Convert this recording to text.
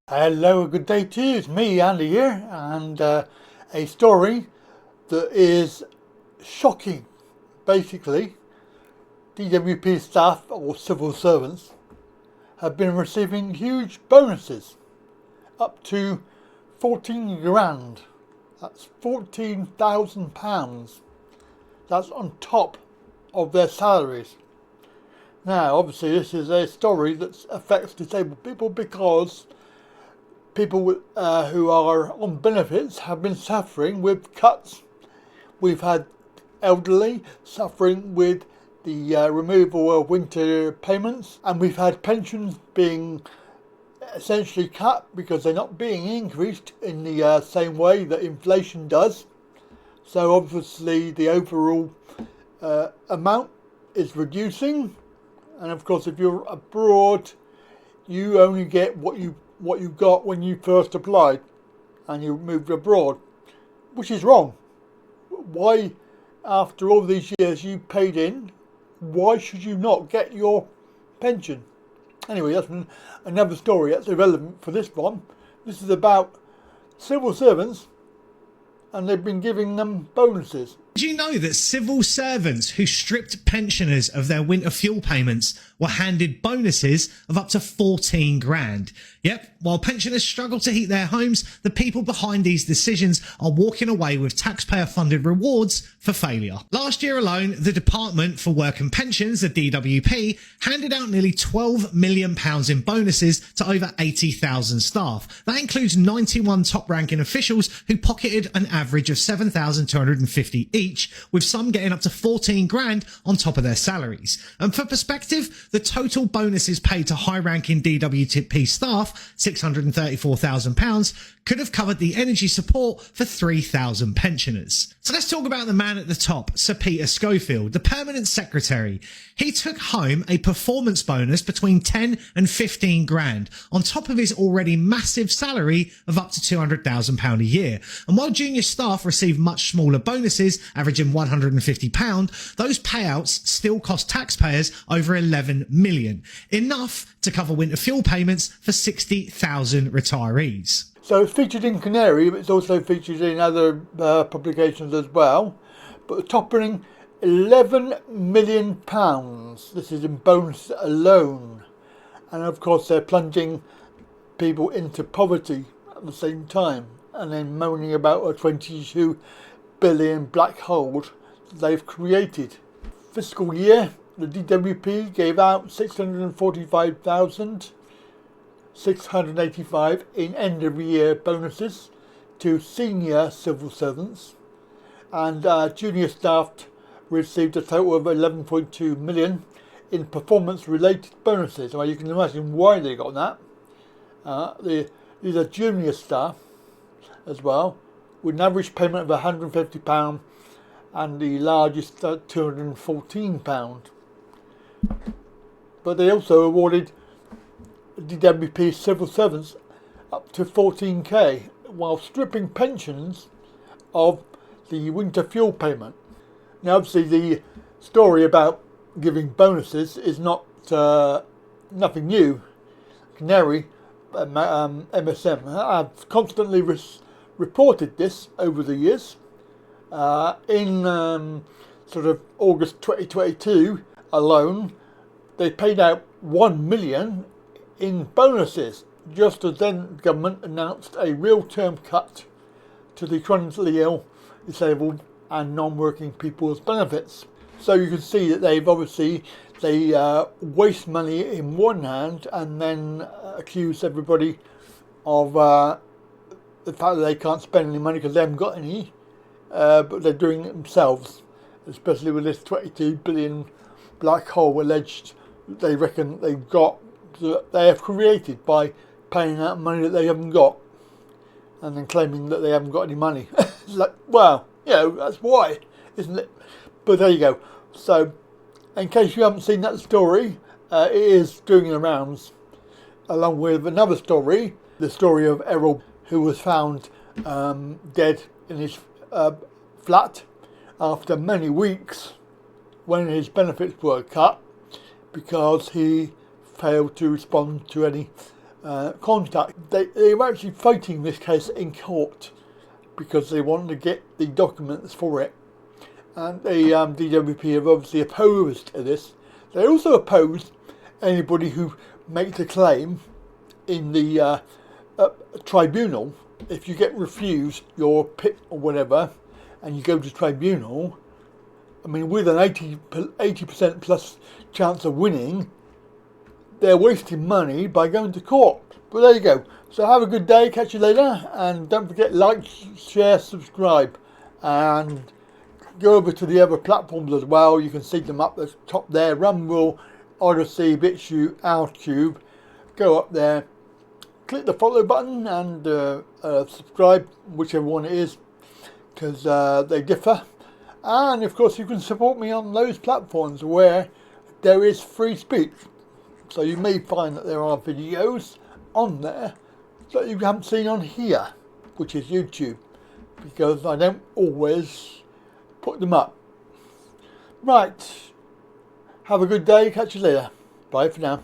Hello, good day to you. It's me, Andy here, and a story that is shocking. Basically, DWP staff or civil servants have been receiving huge bonuses, up to 14 grand. That's £14,000. That's on top of their salaries. Now, obviously, this is a story that affects disabled people because people who are on benefits have been suffering with cuts. We've had elderly suffering with the removal of winter payments, and we've had pensions being essentially cut because they're not being increased in the same way that inflation does. So obviously the overall amount is reducing, and of course if you're abroad you only get what you got when you first applied and you moved abroad, which is wrong. Why, after all these years you paid in, why should you not get your pension? Anyway, that's another story. That's irrelevant for this one. This is about civil servants, and they've been giving them bonuses. Did you know that civil servants who stripped pensioners of their winter fuel payments were handed bonuses of up to 14 grand? Yep, while pensioners struggle to heat their homes, the people behind these decisions are walking away with taxpayer-funded rewards for failure. Last year alone, the Department for Work and Pensions, the DWP, handed out nearly £12 million in bonuses to over 80,000 staff. That includes 91 top-ranking officials who pocketed an average of £7,250 each, with some getting up to 14 grand on top of their salaries. And for perspective, the total bonuses paid to high-ranking DWP staff, £634,000, could have covered the energy support for 3,000 pensioners. So let's talk about the man at the top, Sir Peter Schofield, the permanent secretary. He took home a performance bonus between 10 and 15 grand on top of his already massive salary of up to £200,000 a year. And while junior staff receive much smaller bonuses, averaging £150, those payouts still cost taxpayers over 11 million, enough to cover winter fuel payments for 60,000 retirees. So it's featured in Canary, but it's also featured in other publications as well. But topping £11 million. This is in bonus alone. And of course they're plunging people into poverty at the same time, and then moaning about a 22 billion black hole they've created. Fiscal year, the DWP gave out 645,685 in end of year bonuses to senior civil servants, and junior staff received a total of 11.2 million in performance related bonuses. Well, you can imagine why they got that. These are junior staff as well, with an average payment of £150 and the largest at £214. But they also awarded DWP civil servants up to 14k while stripping pensions of the winter fuel payment. Now obviously the story about giving bonuses is not nothing new. Canary, MSM, have constantly reported this over the years. In sort of August 2022 alone, they paid out 1 million in bonuses, just as then government announced a real term cut to the chronically ill, disabled and non-working people's benefits. So you can see that they waste money in one hand and then accuse everybody of the fact that they can't spend any money because they haven't got any, but they're doing it themselves, especially with this 22 billion black hole alleged they reckon they have created by paying out money that they haven't got and then claiming that they haven't got any money. It's like, well, that's why, isn't it? But there you go. So in case you haven't seen that story, it is doing the rounds, along with another story, the story of Errol, who was found dead in his flat after many weeks when his benefits were cut because he failed to respond to any contact. They were actually fighting this case in court because they wanted to get the documents for it. And the DWP have obviously opposed this. They also oppose anybody who makes a claim in the tribunal. If you get refused your PIP or whatever, and you go to tribunal, I mean, with an 80% plus chance of winning, they're wasting money by going to court. But there you go. So have a good day. Catch you later. And don't forget, like, share, subscribe. And go over to the other platforms as well. You can see them up the top there. Rumble, Odyssey, BitChute, OutCube. Go up there. Click the follow button and subscribe, whichever one it is, because they differ. And of course you can support me on those platforms where there is free speech. So you may find that there are videos on there that you haven't seen on here, which is YouTube, because I don't always put them up. Right, have a good day, catch you later. Bye for now.